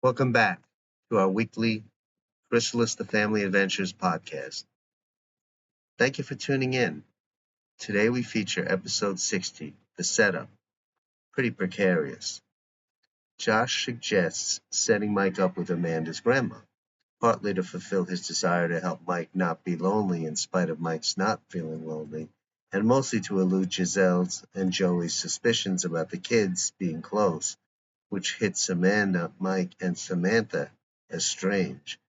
Welcome back to our weekly CHRYSALIS The Family Adventures podcast. Thank you for tuning in. Today we feature episode 60, The Setup, Pretty Precarious. Josh suggests setting Mike up with Amanda's grandma, partly to fulfill his desire to help Mike not be lonely in spite of Mike's not feeling lonely, and mostly to elude Giselle's and Joey's suspicions about the kids being close, which hits Amanda, Mike, and Samantha as strange.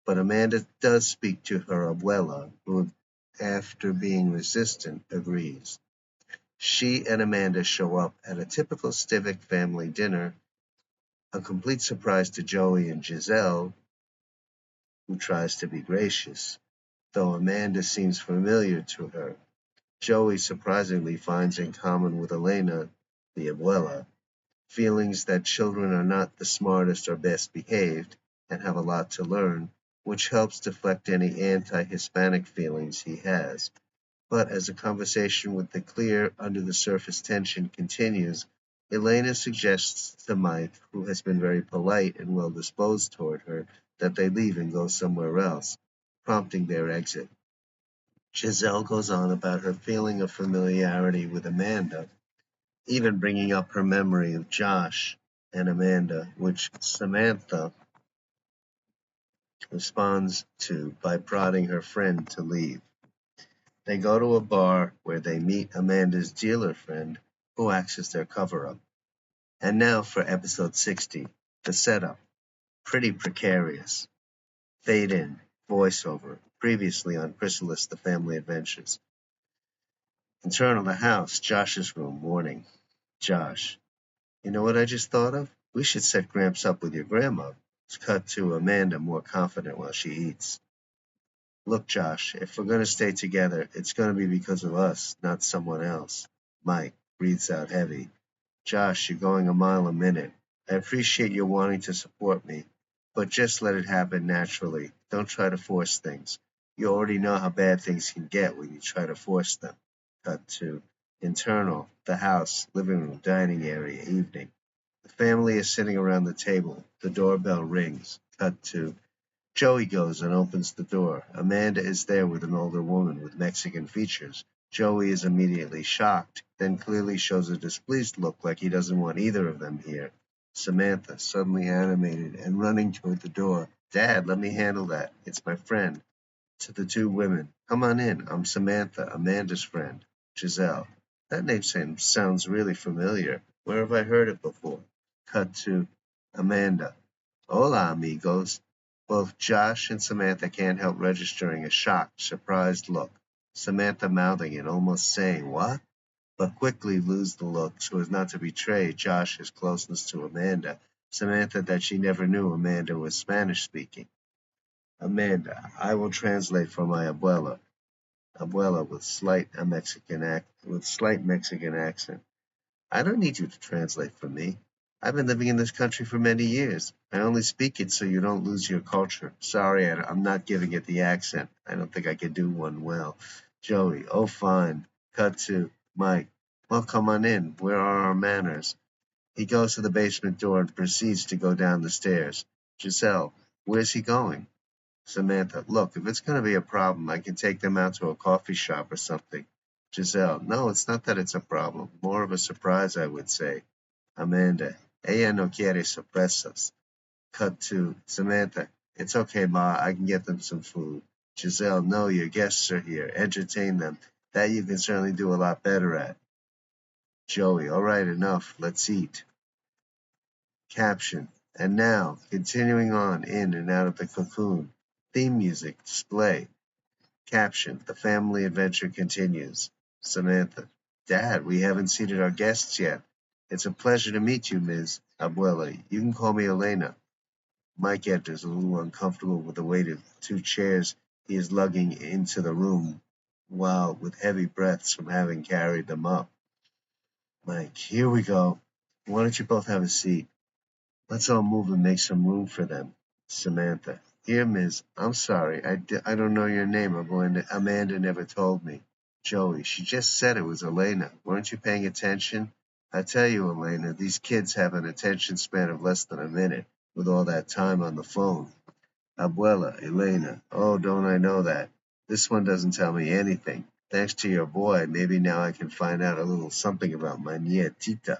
But Amanda does speak to her abuela, who, after being resistant, agrees. She and Amanda show up at a typical Stivic family dinner, a complete surprise to Joey and Giselle, who tries to be gracious. Though Amanda seems familiar to her, Joey surprisingly finds in common with Eléna, the abuela, feelings that children are not the smartest or best behaved and have a lot to learn, which helps deflect any anti-Hispanic feelings he has. But as the conversation with the clear under-the-surface tension continues, Eléna suggests to Mike, who has been very polite and well-disposed toward her, that they leave and go somewhere else, prompting their exit. Giselle goes on about her feeling of familiarity with Amanda, even bringing up her memory of Josh and Amanda, which Samantha responds to by prodding her friend to leave. They go to a bar where they meet Amanda's dealer friend, who acts as their cover-up. And now for episode 60, the setup. Pretty precarious. Fade in, voiceover, previously on CHRYSALIS The Family Adventures. Internal the house, Josh's room, morning. Josh. You know what I just thought of? We should set Gramps up with your grandma. It's cut to Amanda, more confident while she eats. Look, Josh, if we're going to stay together, it's going to be because of us, not someone else. Mike breathes out heavy. Josh, you're going a mile a minute. I appreciate your wanting to support me, but just let it happen naturally. Don't try to force things. You already know how bad things can get when you try to force them. Cut to internal, the house, living room, dining area, evening. The family is sitting around the table. The doorbell rings. Cut to Joey goes and opens the door. Amanda is there with an older woman with Mexican features. Joey is immediately shocked, then clearly shows a displeased look like he doesn't want either of them here. Samantha, suddenly animated and running toward the door. Dad, let me handle that. It's my friend. To the two women. Come on in. I'm Samantha, Amanda's friend. Giselle. That name sounds really familiar. Where have I heard it before? Cut to Amanda. Hola, amigos. Both Josh and Samantha can't help registering a shocked, surprised look. Samantha mouthing it, almost saying, what? But quickly lose the look so as not to betray Josh's closeness to Amanda. Samantha that she never knew Amanda was Spanish speaking. Amanda, I will translate for my abuela. Abuela with slight Mexican accent. I don't need you to translate for me. I've been living in this country for many years. I only speak it so you don't lose your culture. Sorry, I'm not giving it the accent. I don't think I can do one well. Joey, oh fine. Cut to Mike. Well, come on in. Where are our manners? He goes to the basement door and proceeds to go down the stairs. Giselle, where's he going? Samantha, look, if it's going to be a problem, I can take them out to a coffee shop or something. Giselle, no, it's not that it's a problem. More of a surprise, I would say. Amanda, ella no quiere sorpresas. Cut to Samantha, it's okay, Ma, I can get them some food. Giselle, no, your guests are here. Entertain them. That you can certainly do a lot better at. Joey, all right, enough. Let's eat. Caption. And now, continuing on in and out of the cocoon. Theme music, display. Caption. The family adventure continues. Samantha. Dad, we haven't seated our guests yet. It's a pleasure to meet you, Ms. Abuela. You can call me Eléna. Mike enters, a little uncomfortable with the weight of the two chairs he is lugging into the room, while with heavy breaths from having carried them up. Mike, here we go. Why don't you both have a seat? Let's all move and make some room for them. Samantha. Here, Miss. I'm sorry. I don't know your name. Amanda never told me. Joey. She just said it was Eléna. Weren't you paying attention? I tell you, Eléna, these kids have an attention span of less than a minute. with all that time on the phone. Abuela, Eléna, oh, don't I know that? This one doesn't tell me anything. Thanks to your boy, maybe now I can find out a little something about my nietita.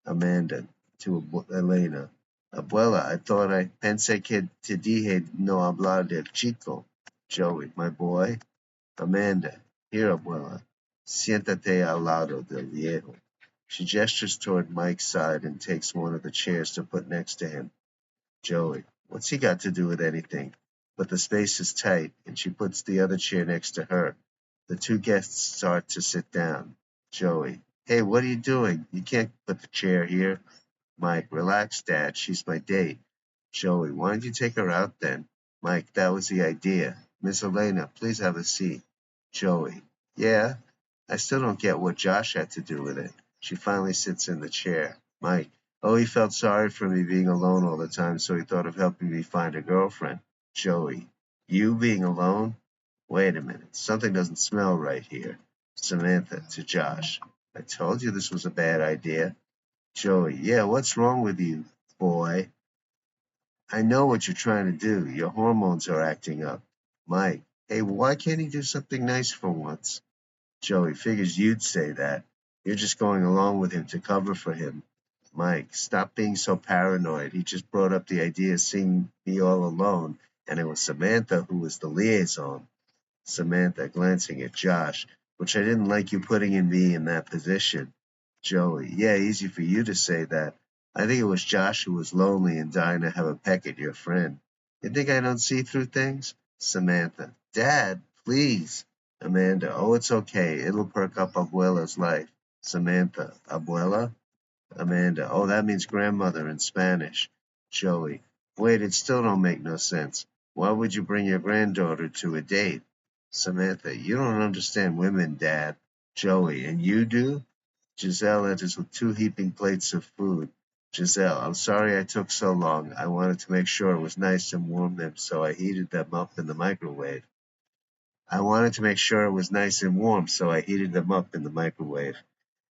Amanda, to Eléna. Abuela, I thought I pensé que te dije no hablar del chico. Joey, my boy. Amanda, here, abuela. Siéntate al lado del viejo. She gestures toward Mike's side and takes one of the chairs to put next to him. Joey, what's he got to do with anything? But the space is tight, and she puts the other chair next to her. The two guests start to sit down. Joey, hey, what are you doing? You can't put the chair here. Mike, relax, Dad. She's my date. Joey, why don't you take her out then? Mike, that was the idea. Miss Eléna, please have a seat. Joey, yeah? I still don't get what Josh had to do with it. She finally sits in the chair. Mike, oh, he felt sorry for me being alone all the time, so he thought of helping me find a girlfriend. Joey, you being alone? Wait a minute, something doesn't smell right here. Samantha to Josh, I told you this was a bad idea. Joey, yeah, what's wrong with you, boy? I know what you're trying to do. Your hormones are acting up. Mike, hey, why can't he do something nice for once? Joey, figures you'd say that. You're just going along with him to cover for him. Mike, stop being so paranoid. He just brought up the idea of seeing me all alone, and it was Samantha who was the liaison. Samantha, glancing at Josh, which I didn't like you putting me in that position. Joey, yeah, easy for you to say that. I think it was Josh who was lonely and dying to have a peck at your friend. You think I don't see through things? Samantha, Dad, please. Amanda, oh, it's okay. It'll perk up Abuela's life. Samantha, Abuela? Amanda, oh, that means grandmother in Spanish. Joey, wait, it still don't make no sense. Why would you bring your granddaughter to a date? Samantha, you don't understand women, Dad. Joey, and you do? Giselle enters with two heaping plates of food. Giselle, I'm sorry I took so long. I wanted to make sure it was nice and warm them, so I heated them up in the microwave. I wanted to make sure it was nice and warm, so I heated them up in the microwave.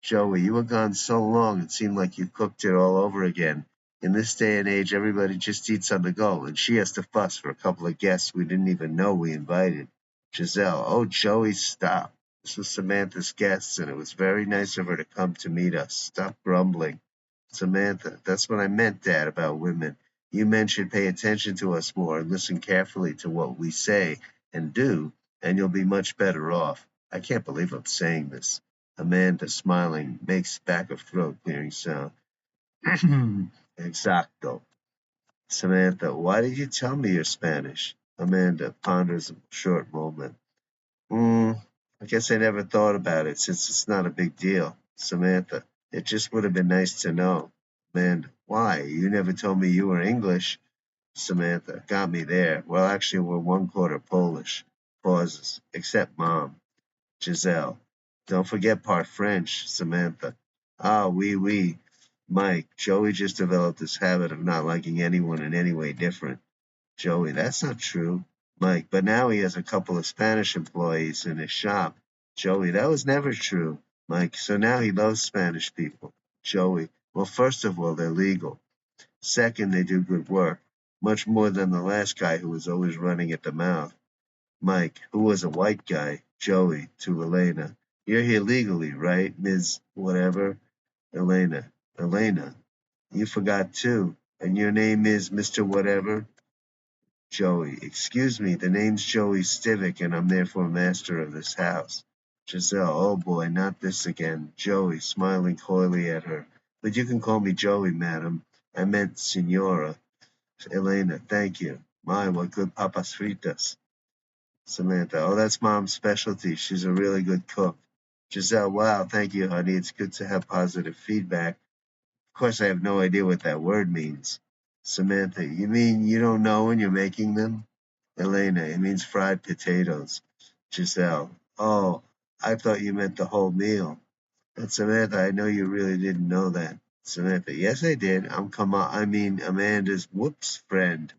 Joey, you were gone so long it seemed like you cooked it all over again. In this day and age, everybody just eats on the go, and she has to fuss for a couple of guests we didn't even know we invited. Giselle, oh, Joey, stop. This was Samantha's guests, and it was very nice of her to come to meet us. Stop grumbling. Samantha, that's what I meant, Dad, about women. You men should pay attention to us more and listen carefully to what we say and do, and you'll be much better off. I can't believe I'm saying this. Amanda, smiling, makes back of throat clearing sound. Exacto. Samantha, why did you tell me you're Spanish? Amanda ponders a short moment. I guess I never thought about it since it's not a big deal. Samantha, it just would have been nice to know. Amanda, why? You never told me you were English. Samantha, got me there. Well, actually, we're one quarter Polish. Pauses. Except Mom. Giselle, don't forget part French. Samantha, ah, oui, oui. Mike, Joey just developed this habit of not liking anyone in any way different. Joey, that's not true. Mike, but now he has a couple of Spanish employees in his shop. Joey, that was never true. Mike, so now he loves Spanish people. Joey, well, first of all, they're legal. Second, they do good work. Much more than the last guy who was always running at the mouth. Mike, who was a white guy. Joey, to Eléna. You're here legally, right, Ms. Whatever? Eléna. Eléna, you forgot too. And your name is Mr. Whatever? Joey, excuse me, the name's Joey Stivic, and I'm therefore master of this house. Giselle, oh boy, not this again. Joey, smiling coyly at her. But you can call me Joey, madam. I meant Signora. Eléna, thank you. My, what good papas fritas. Samantha, oh, that's Mom's specialty. She's a really good cook. Giselle, wow, thank you, honey. It's good to have positive feedback. Of course, I have no idea what that word means. Samantha, you mean you don't know when you're making them? Eléna, it means fried potatoes. Giselle, oh, I thought you meant the whole meal. But Samantha, I know you really didn't know that. Samantha, yes, I did. Amanda's friend.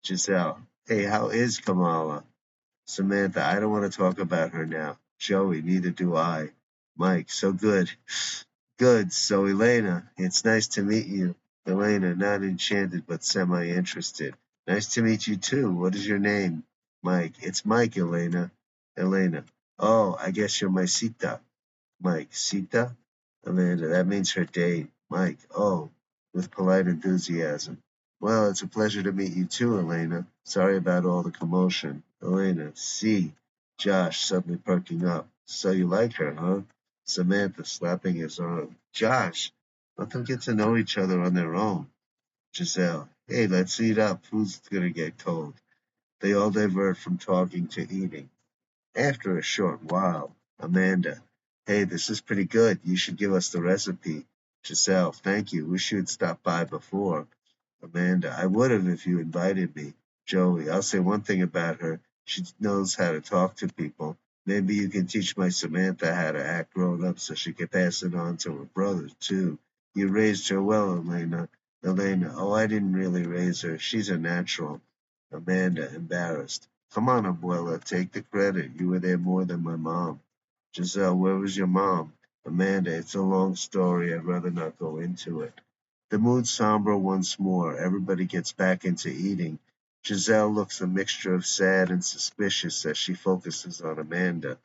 Giselle, hey, how is Kamala? Samantha, I don't want to talk about her now. Joey, neither do I. Mike, so good. Good. So, Eléna, it's nice to meet you. Eléna, not enchanted but semi-interested. Nice to meet you too. What is your name? Mike. It's Mike, Eléna. Eléna. Oh, I guess you're my cita. Mike. Cita? Amanda. That means her date. Mike. Oh, with polite enthusiasm. Well, it's a pleasure to meet you too, Eléna. Sorry about all the commotion. Eléna. See. Josh suddenly perking up. So you like her, huh? Samantha slapping his arm. Josh, let them get to know each other on their own. Giselle. Hey, let's eat up. Food's gonna get cold. They all divert from talking to eating. After a short while, Amanda. Hey, this is pretty good. You should give us the recipe. Giselle. Thank you. Wish you had stopped by before. Amanda. I would have if you invited me. Joey. I'll say one thing about her. She knows how to talk to people. Maybe you can teach my Samantha how to act grown up so she can pass it on to her brother, too. You raised her well, Eléna. Eléna. Oh, I didn't really raise her. She's a natural. Amanda, embarrassed. Come on, abuela, take the credit. You were there more than my mom. Giselle, where was your mom? Amanda, it's a long story. I'd rather not go into it. The mood somber once more. Everybody gets back into eating. Giselle looks a mixture of sad and suspicious as she focuses on Amanda.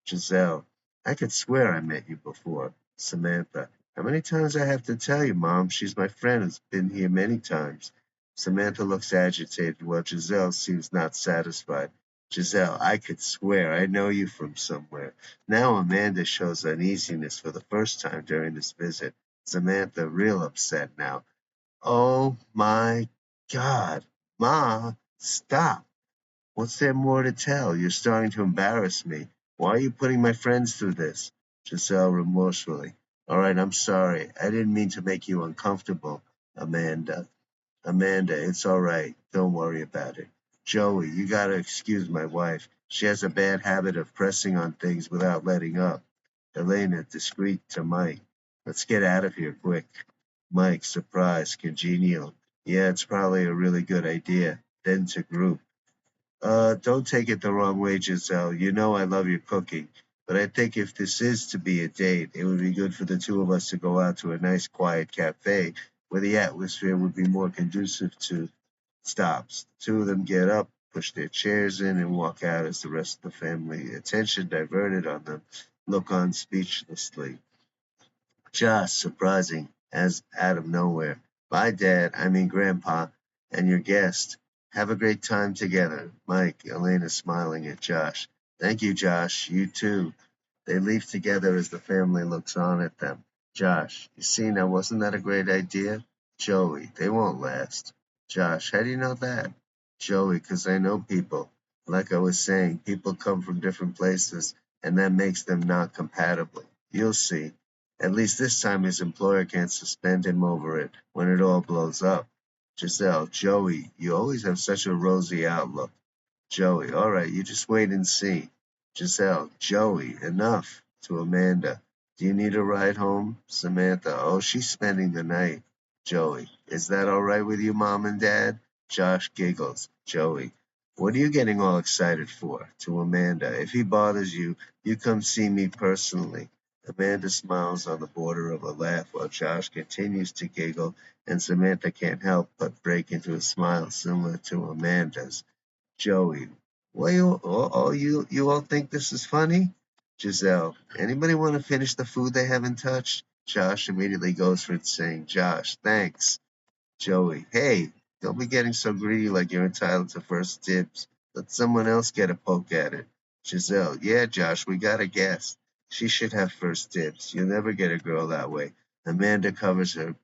Giselle, I could swear I met you before. Samantha, how many times I have to tell you, Mom? She's my friend, has been here many times. Samantha looks agitated while Giselle seems not satisfied. Giselle, I could swear I know you from somewhere. Now Amanda shows uneasiness for the first time during this visit. Samantha, real upset now. Oh my God. Ma, stop. What's there more to tell? You're starting to embarrass me. Why are you putting my friends through this? Giselle remorsefully. All right, I'm sorry. I didn't mean to make you uncomfortable, Amanda. Amanda, it's all right. Don't worry about it. Joey, you gotta excuse my wife. She has a bad habit of pressing on things without letting up. Eléna, discreet to Mike. Let's get out of here quick. Mike, surprised, congenial. Yeah, it's probably a really good idea. Then to group. Don't take it the wrong way, Giselle. You know I love your cooking. But I think if this is to be a date, it would be good for the two of us to go out to a nice quiet cafe where the atmosphere would be more conducive to stops. The two of them get up, push their chairs in, and walk out as the rest of the family, attention diverted on them, look on speechlessly. Just surprising as out of nowhere. Bye, Dad. I mean, Grandpa, and your guest. Have a great time together. Mike, Eléna smiling at Josh. Thank you, Josh. You too. They leave together as the family looks on at them. Josh, you see, now wasn't that a great idea? Joey, they won't last. Josh, how do you know that? Joey, 'cause I know people. Like I was saying, people come from different places, and that makes them not compatible. You'll see. At least this time his employer can't suspend him over it when it all blows up. Giselle, Joey, you always have such a rosy outlook. Joey, all right, you just wait and see. Giselle, Joey, enough. To Amanda, do you need a ride home? Samantha, oh, she's spending the night. Joey, is that all right with you, Mom and Dad? Josh giggles. Joey, what are you getting all excited for? To Amanda, if he bothers you, you come see me personally. Amanda smiles on the border of a laugh while Josh continues to giggle, and Samantha can't help but break into a smile similar to Amanda's. Joey, well, you all think this is funny? Giselle, anybody want to finish the food they haven't touched? Josh immediately goes for it, saying, Josh, thanks. Joey, hey, don't be getting so greedy like you're entitled to first dibs. Let someone else get a poke at it. Giselle, yeah, Josh, we got a guest. She should have first dibs. You'll never get a girl that way. Amanda covers her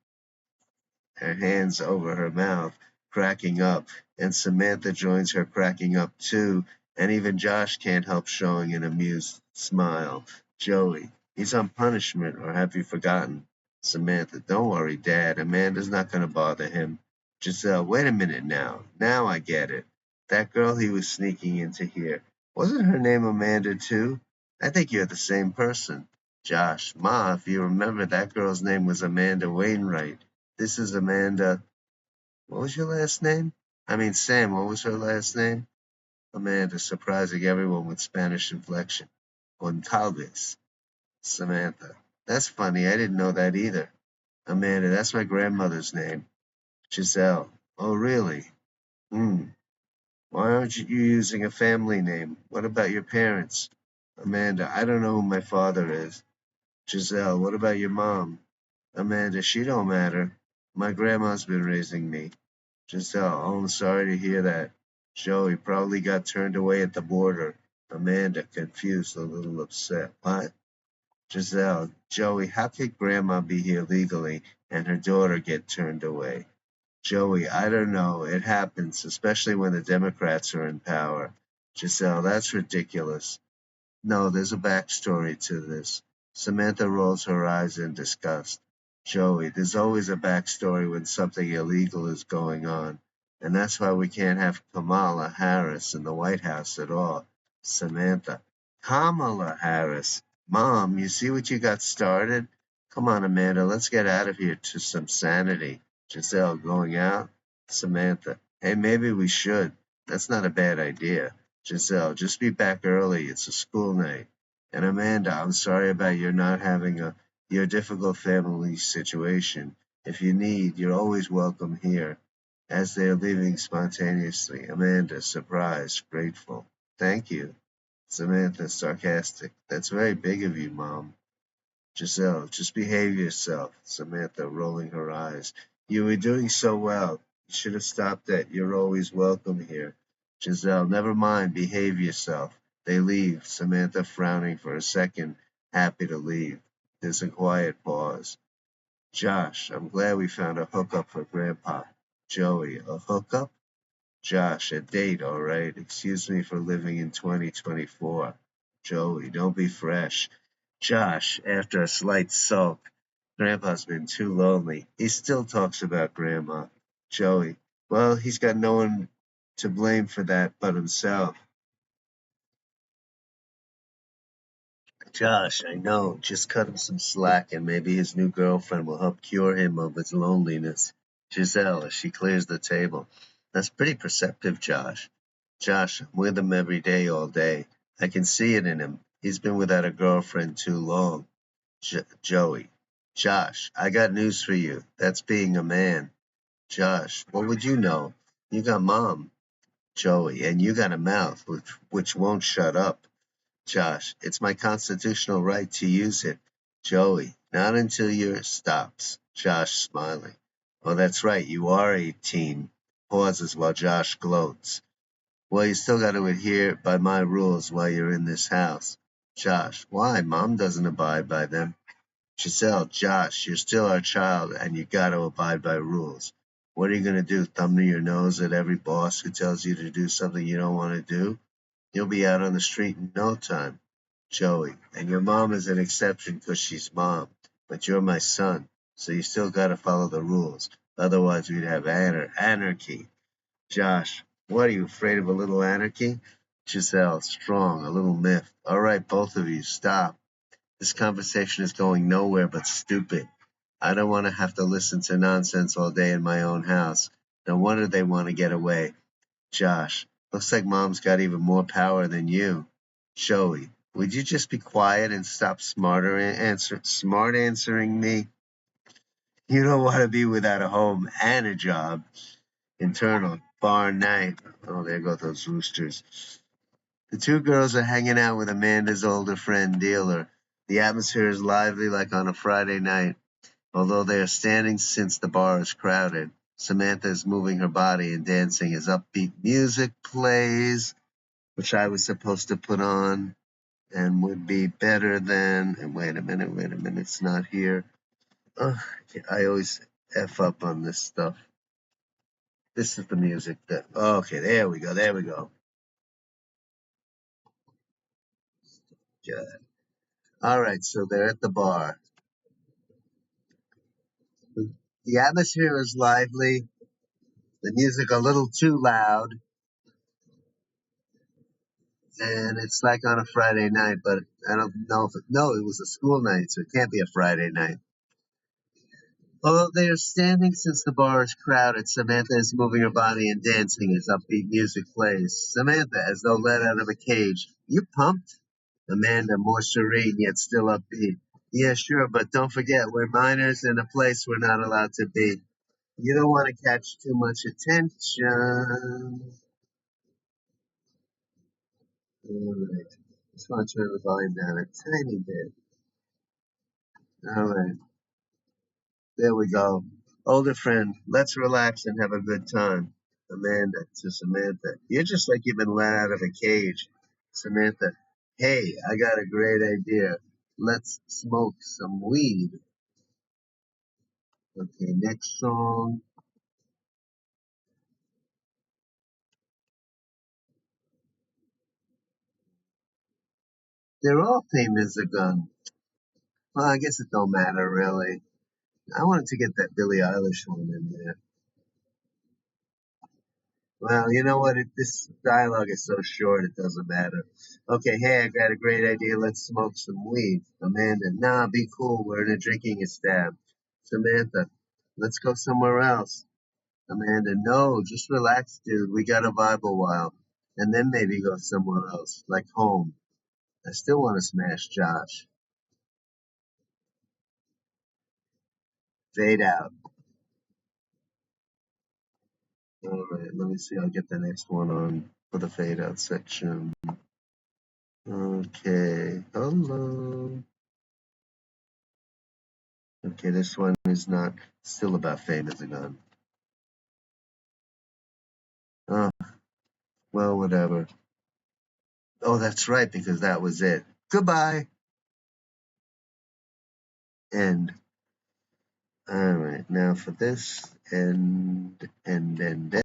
hands over her mouth, cracking up, and Samantha joins her cracking up too, and even Josh can't help showing an amused smile. Joey, he's on punishment, or have you forgotten? Samantha, don't worry, Dad. Amanda's not going to bother him. Giselle, wait a minute now. Now I get it. That girl he was sneaking into here. Wasn't her name Amanda too? I think you're the same person. Josh, Ma, if you remember, that girl's name was Amanda Wainwright. This is Amanda. What was your last name? I mean, Sam, what was her last name? Amanda, surprising everyone with Spanish inflection. Goncalves. Samantha. That's funny. I didn't know that either. Amanda, that's my grandmother's name. Giselle. Oh, really? Hmm. Why aren't you using a family name? What about your parents? Amanda, I don't know who my father is. Giselle, what about your mom? Amanda, she don't matter. My grandma's been raising me. Giselle, oh, I'm sorry to hear that. Joey probably got turned away at the border. Amanda, confused, a little upset. What? Giselle, Joey, how could grandma be here legally and her daughter get turned away? Joey, I don't know. It happens, especially when the Democrats are in power. Giselle, that's ridiculous. No, there's a backstory to this. Samantha rolls her eyes in disgust. Joey, there's always a backstory when something illegal is going on. And that's why we can't have Kamala Harris in the White House at all. Samantha, Kamala Harris. Mom, you see what you got started? Come on, Amanda, let's get out of here to some sanity. Giselle, going out? Samantha, hey, maybe we should. That's not a bad idea. Giselle, just be back early. It's a school night. And Amanda, I'm sorry about your not having your difficult family situation. If you need, you're always welcome here. As they're leaving spontaneously, Amanda, surprised, grateful. Thank you. Samantha, sarcastic. That's very big of you, Mom. Giselle, just behave yourself. Samantha, rolling her eyes. You were doing so well. You should have stopped that. You're always welcome here. Giselle, never mind. Behave yourself. They leave. Samantha, frowning for a second, happy to leave. There's a quiet pause. Josh, I'm glad we found a hookup for Grandpa. Joey, a hookup? Josh, a date, all right. Excuse me for living in 2024. Joey, don't be fresh. Josh, after a slight sulk, Grandpa's been too lonely. He still talks about Grandma. Joey, well, he's got no one to blame for that but himself. Josh, I know. Just cut him some slack and maybe his new girlfriend will help cure him of his loneliness. Giselle, as she clears the table. That's pretty perceptive, Josh. Josh, I'm with him every day, all day. I can see it in him. He's been without a girlfriend too long. Joey. Josh, I got news for you. That's being a man. Josh, what would you know? You got mom. Joey, and you got a mouth which won't shut up. Josh, it's my constitutional right to use it. Joey, not until yours stops. Josh, smiling. Oh, that's right, you are 18. Pauses while Josh gloats. Well, you still got to adhere by my rules while you're in this house. Josh, why? Mom doesn't abide by them. Giselle, Josh, you're still our child and you got to abide by rules. What are you going to do? Thumb to your nose at every boss who tells you to do something you don't want to do? You'll be out on the street in no time. Joey, and your mom is an exception because she's mom, but you're my son, so you still got to follow the rules. Otherwise, we'd have anarchy. Josh, what are you afraid of a little anarchy? Giselle, strong, a little miffed. All right, both of you, stop. This conversation is going nowhere but stupid. I don't want to have to listen to nonsense all day in my own house. No wonder they want to get away. Josh, looks like mom's got even more power than you. Joey, would you just be quiet and stop smart answering me? You don't want to be without a home and a job. Internal, bar night. Oh, there go those roosters. The two girls are hanging out with Amanda's older friend, Dealer. The atmosphere is lively like on a Friday night. Although they are standing since the bar is crowded, Samantha is moving her body and dancing as upbeat music plays, which I was supposed to put on and would be better than. And wait a minute, it's not here. Ugh, I always F up on this stuff. This is the music that. Oh, okay, there we go, there we go. Yeah. All right, so they're at the bar. The atmosphere is lively, the music a little too loud, and it's like on a Friday night, but I don't know if no, it was a school night, so it can't be a Friday night. Although they are standing since the bar is crowded, Samantha is moving her body and dancing as upbeat music plays. Samantha, as though let out of a cage. You pumped? Amanda, more serene yet still upbeat. Yeah, sure, but don't forget, we're minors in a place we're not allowed to be. You don't want to catch too much attention. All right. Just want to turn the volume down a tiny bit. All right. There we go. Older friend, let's relax and have a good time. Amanda to Samantha. You're just like you've been let out of a cage. Samantha, hey, I got a great idea. Let's smoke some weed. Okay, next song. They're all tame as a gun. Well, I guess it don't matter really. I wanted to get that Billie Eilish one in there. Well, you know what? This dialogue is so short, it doesn't matter. Okay, hey, I got a great idea. Let's smoke some weed. Amanda, nah, be cool. We're in a drinking estab. Samantha, let's go somewhere else. Amanda, no, just relax, dude. We gotta vibe a while. And then maybe go somewhere else, like home. I still want to smash Josh. Fade out. All right, let me see. I'll get the next one on for the fade out section. Okay, hello. Okay, this one is not still about fame as a gun. Oh, well, whatever. Oh, that's right, because that was it. Goodbye. End. All right, now for this, end, end, end, end.